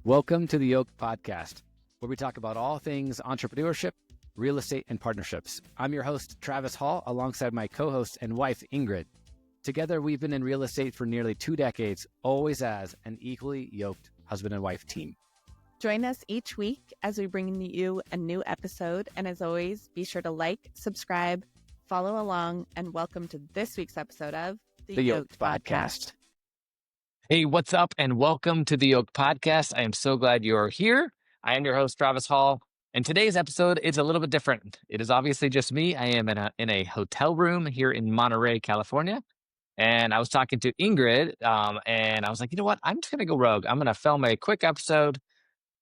Welcome to the Yoked Podcast, where we talk about all things entrepreneurship, real estate, and partnerships. I'm your host, Travis Hall, alongside my co-host and wife, Ingrid. Together, we've been in real estate for nearly 2 decades, always as an equally yoked husband and wife team. Join us each week as we bring you a new episode. And as always, be sure to like, subscribe, follow along, and welcome to this week's episode of The Yoked Podcast. Hey, what's up? And welcome to the Yoked Podcast. I am so glad you're here. I am your host, Travis Hall. And today's episode is a little bit different. It is obviously just me. I am in a hotel room here in Monterey, California. And I was talking to Ingrid, and I was like, you know what? I'm just going to go rogue. I'm going to film a quick episode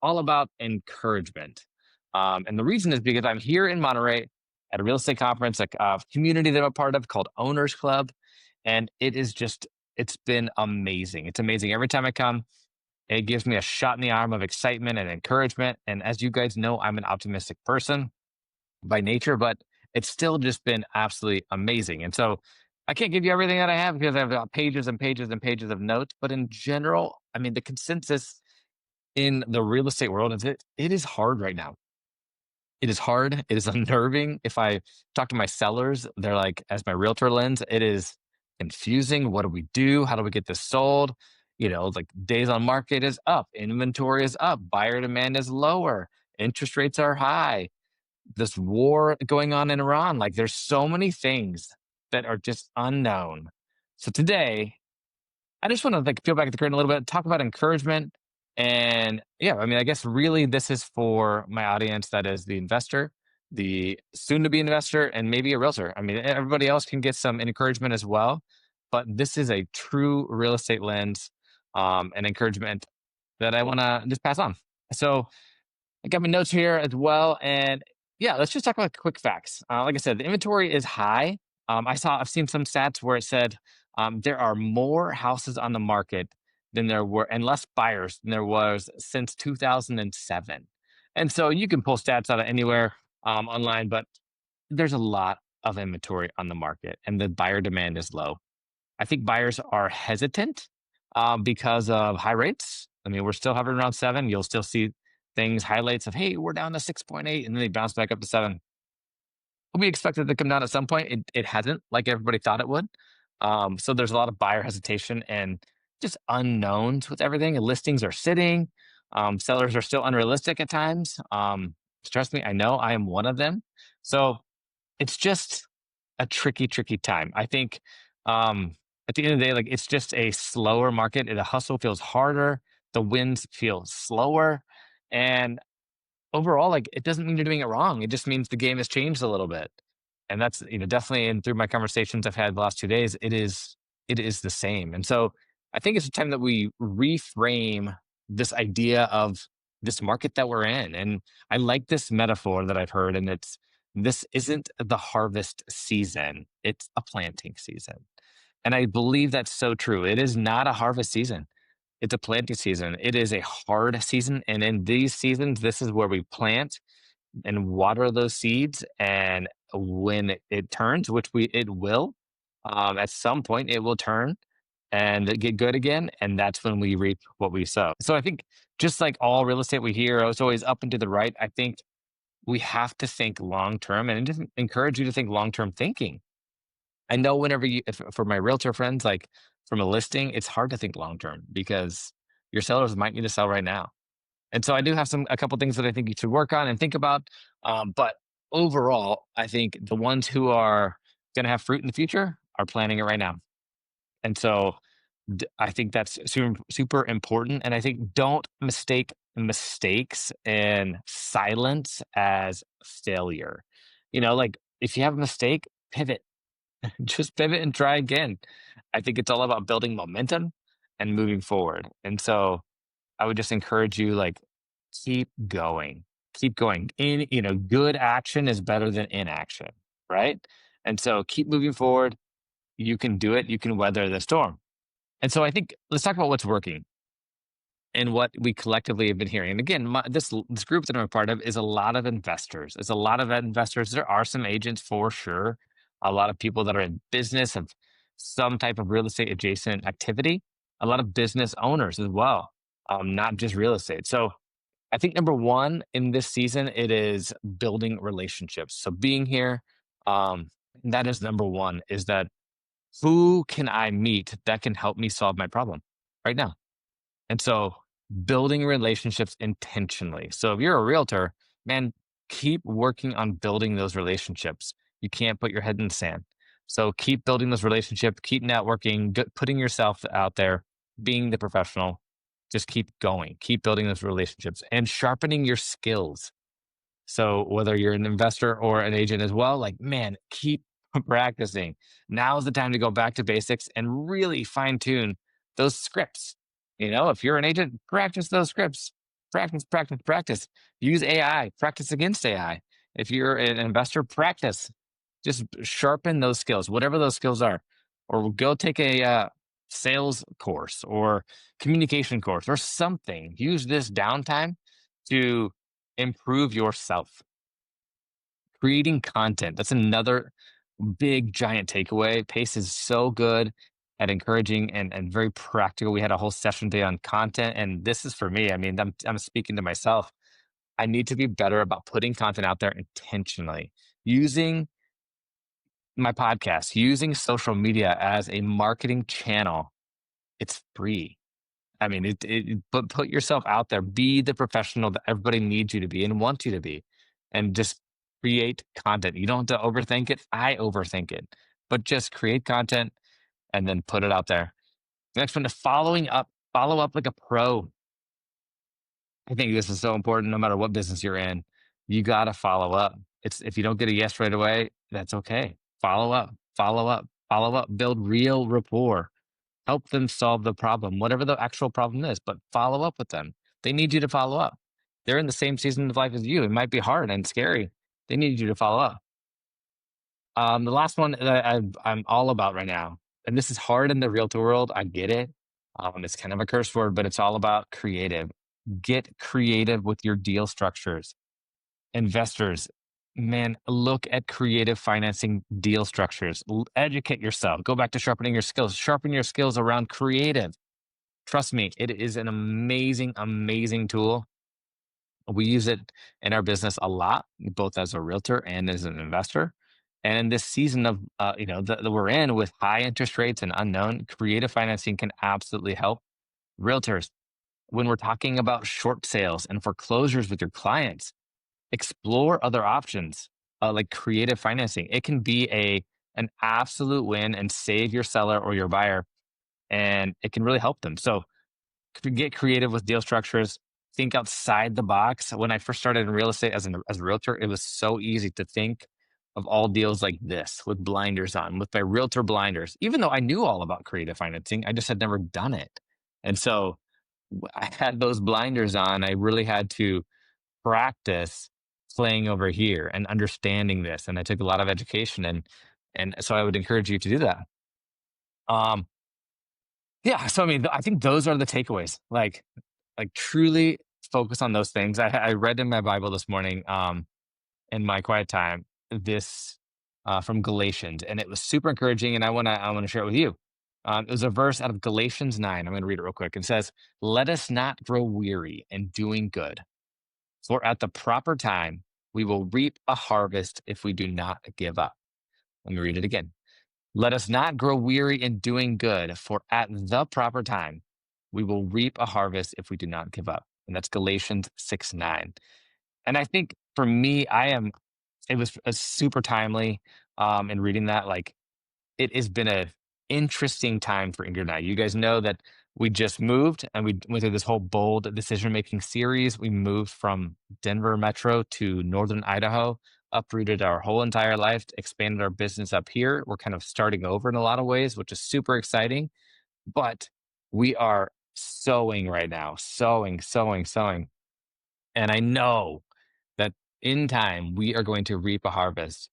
all about encouragement. And the reason is because I'm here in Monterey at a real estate conference, a community that I'm a part of called Owners Club. And it's been amazing. It's amazing. Every time I come, it gives me a shot in the arm of excitement and encouragement. And as you guys know, I'm an optimistic person by nature, but it's still just been absolutely amazing. And so I can't give you everything that I have because I've got pages and pages and pages of notes. But in general, I mean, the consensus in the real estate world is it is hard right now. It is hard. It is unnerving. If I talk to my sellers, they're like, as my realtor lens, it is confusing. What do we do? How do we get this sold? You know, like days on market is up, inventory is up, buyer demand is lower, interest rates are high. This war going on in Iran, like there's so many things that are just unknown. So today, I just want to peel back the curtain a little bit, talk about encouragement. And yeah, I mean, I guess really this is for my audience that is the investor, the soon-to-be investor, and maybe a realtor. I mean, everybody else can get some encouragement as well, but this is a true real estate lens and encouragement that I want to just pass on. So I got my notes here as well, and yeah, let's just talk about quick facts. Like I said, the inventory is high. I've seen some stats where it said there are more houses on the market than there were, and less buyers than there was since 2007. And so you can pull stats out of anywhere online, but there's a lot of inventory on the market and the buyer demand is low. I think buyers are hesitant because of high rates. I mean, we're still hovering around 7. You'll still see highlights of, hey, we're down to 6.8, and then they bounce back up to 7. We expected it to come down at some point. It hasn't, like everybody thought it would. So there's a lot of buyer hesitation and just unknowns with everything. And listings are sitting. Sellers are still unrealistic at times. Trust me, I know I am one of them. So it's just a tricky time. I think at the end of the day, like it's just a slower market. The hustle feels harder. The wins feel slower. And overall, like it doesn't mean you're doing it wrong. It just means the game has changed a little bit. And that's, definitely, and through my conversations I've had the last 2 days, it is the same. And so I think it's a time that we reframe this idea of this market that we're in. And I like this metaphor that I've heard, and this isn't the harvest season, it's a planting season. And I believe that's so true. It is not a harvest season. It's a planting season. It is a hard season. And in these seasons, this is where we plant and water those seeds. And when it turns, which it will, at some point it will turn and get good again. And that's when we reap what we sow. So I think just like all real estate we hear, it's always up and to the right. I think we have to think long-term, and just encourage you to think long-term thinking. I know for my realtor friends, like from a listing, it's hard to think long-term because your sellers might need to sell right now. And so I do have a couple things that I think you should work on and think about. But overall, I think the ones who are going to have fruit in the future are planning it right now. And so I think that's super, super important. And I think don't mistake mistakes and silence as failure. Like if you have a mistake, pivot. Just pivot and try again. I think it's all about building momentum and moving forward. And so I would just encourage you, like, keep going. Good action is better than inaction, right? And so keep moving forward. You can do it. You can weather the storm. And so I think let's talk about what's working and what we collectively have been hearing. And again, this group that I'm a part of is a lot of investors. It's a lot of investors. There are some agents for sure. A lot of people that are in business of some type of real estate adjacent activity. a lot of business owners as well, not just real estate. So I think number one in this season, it is building relationships. So being here, that is number one, is that who can I meet that can help me solve my problem right now? And so building relationships intentionally. So if you're a realtor, man, keep working on building those relationships. You can't put your head in the sand. So keep building those relationships, keep networking, putting yourself out there, being the professional. Just keep going, keep building those relationships and sharpening your skills. So whether you're an investor or an agent as well, like, man, keep practicing. Now is the time to go back to basics and really fine tune those scripts. If you're an agent, practice those scripts. Practice, practice, practice. Use AI, practice against AI. If you're an investor, practice. Just sharpen those skills, whatever those skills are. Or go take a sales course or communication course or something. Use this downtime to improve yourself. Creating content. That's another big, giant takeaway. Pace is so good at encouraging and very practical. We had a whole session today on content, and this is for me. I mean, I'm speaking to myself. I need to be better about putting content out there intentionally, using my podcast, using social media as a marketing channel. It's free. I mean, but put yourself out there. Be the professional that everybody needs you to be and wants you to be, and just create content. You don't have to overthink it. I overthink it, but just create content and then put it out there. Next one is following up. Follow up like a pro. I think this is so important. No matter what business you're in, you got to follow up. It's if you don't get a yes right away, that's okay. Follow up. Follow up. Follow up. Build real rapport. Help them solve the problem, whatever the actual problem is, but follow up with them. They need you to follow up. They're in the same season of life as you. It might be hard and scary. They need you to follow up. The last one that I'm all about right now, and this is hard in the realtor world. I get it. It's kind of a curse word, but it's all about creative. Get creative with your deal structures. Investors, man, look at creative financing deal structures. Educate yourself. Go back to sharpening your skills. Sharpen your skills around creative. Trust me, it is an amazing, amazing tool. We use it in our business a lot, both as a realtor and as an investor. And in this season of, that we're in with high interest rates and unknown, creative financing can absolutely help realtors. When we're talking about short sales and foreclosures with your clients, explore other options like creative financing. It can be an absolute win and save your seller or your buyer, and it can really help them. So get creative with deal structures. Think outside the box. When I first started in real estate as a realtor, it was so easy to think of all deals like this with blinders on, with my realtor blinders. Even though I knew all about creative financing, I just had never done it. And so I had those blinders on. I really had to practice playing over here and understanding this. And I took a lot of education, and so I would encourage you to do that. Yeah. So I mean, I think those are the takeaways. Like truly focus on those things. I read in my Bible this morning, in my quiet time, this from Galatians, and it was super encouraging. And I wanna share it with you. It was a verse out of Galatians 9. I'm going to read it real quick. It says, "Let us not grow weary in doing good, for at the proper time we will reap a harvest if we do not give up." Let me read it again. "Let us not grow weary in doing good, for at the proper time we will reap a harvest if we do not give up." And that's Galatians 6:9. And I think for me, it was super timely in reading that. Like, it has been a interesting time for Ingrid and I. You guys know that we just moved and we went through this whole bold decision-making series. We moved from Denver Metro to Northern Idaho, uprooted our whole entire life, expanded our business up here. We're kind of starting over in a lot of ways, which is super exciting. But we are sowing right now, sowing, sowing, sowing. And I know that in time we are going to reap a harvest.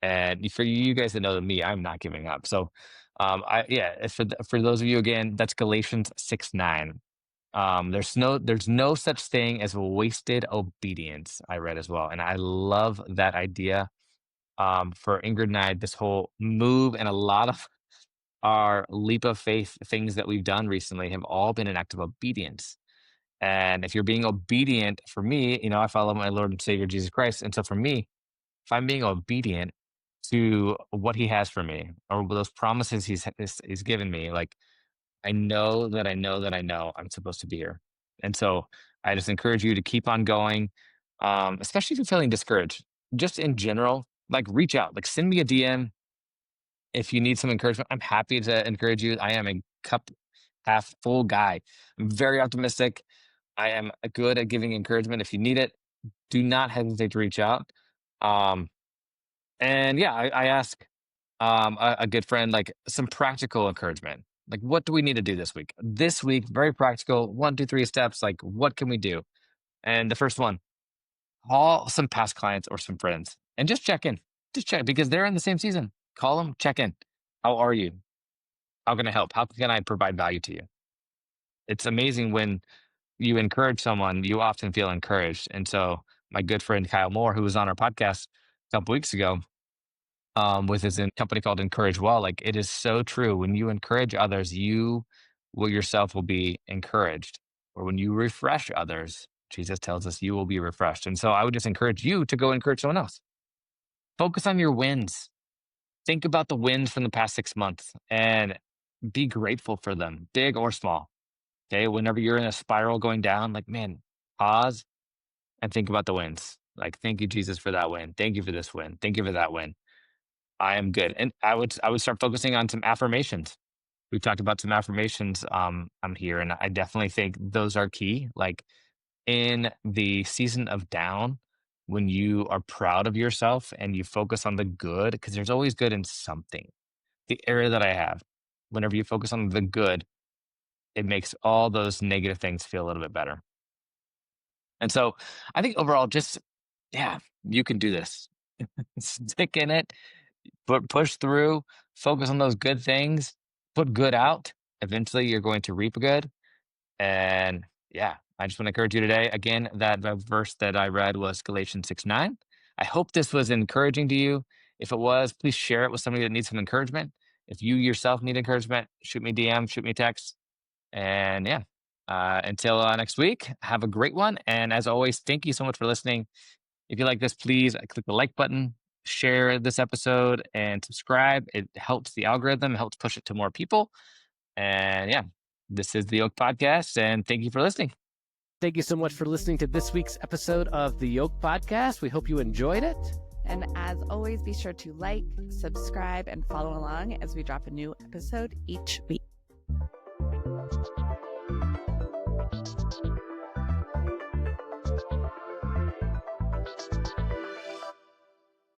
And for you guys that know me, I'm not giving up. So, for those of you again, that's Galatians 6:9. There's no such thing as wasted obedience. I read as well, and I love that idea. For Ingrid and I, this whole move and a lot of our leap of faith things that we've done recently have all been an act of obedience. And if you're being obedient, for me, I follow my Lord and Savior Jesus Christ. And so for me, if I'm being obedient to what he has for me or those promises he's given me, like I know that I know that I know I'm supposed to be here. And so I just encourage you to keep on going, especially if you're feeling discouraged. Just in general, like reach out, like send me a DM if you need some encouragement. I'm happy to encourage you. I am a cup half full guy. I'm very optimistic. I am good at giving encouragement. If you need it, do not hesitate to reach out. Um, and yeah, I ask a good friend like some practical encouragement. Like, what do we need to do this week? This week, very practical. 1, 2, 3 steps. Like, what can we do? And the first one, call some past clients or some friends and just check in. Just check because they're in the same season. Call them, check in. How are you? How can I help? How can I provide value to you? It's amazing when you encourage someone, you often feel encouraged. And so my good friend Kyle Moore, who was on our podcast a couple weeks ago, with his company called Encourage Well, like it is so true. When you encourage others, you will yourself will be encouraged. Or when you refresh others, Jesus tells us you will be refreshed. And so I would just encourage you to go encourage someone else. Focus on your wins. Think about the wins from the past 6 months and be grateful for them, big or small. Okay. Whenever you're in a spiral going down, like, man, pause and think about the wins. Like, thank you, Jesus, for that win. Thank you for this win. Thank you for that win. I am good. And I would start focusing on some affirmations. We've talked about some affirmations I'm here. And I definitely think those are key. Like in the season of down, when you are proud of yourself and you focus on the good, because there's always good in something. The area that I have, whenever you focus on the good, it makes all those negative things feel a little bit better. And so I think overall, just, yeah, you can do this. Stick in it, but push through, focus on those good things, put good out. Eventually, you're going to reap good. And yeah, I just want to encourage you today. Again, that verse that I read was Galatians 6:9. I hope this was encouraging to you. If it was, please share it with somebody that needs some encouragement. If you yourself need encouragement, shoot me a DM, shoot me a text. And yeah, until next week, have a great one. And as always, thank you so much for listening. If you like this, please click the like button, share this episode, and subscribe. It helps the algorithm, it helps push it to more people. And yeah, this is the Yoked Podcast, and thank you for listening. Thank you so much for listening to this week's episode of the Yoked Podcast. We hope you enjoyed it. And as always, be sure to like, subscribe, and follow along as we drop a new episode each week.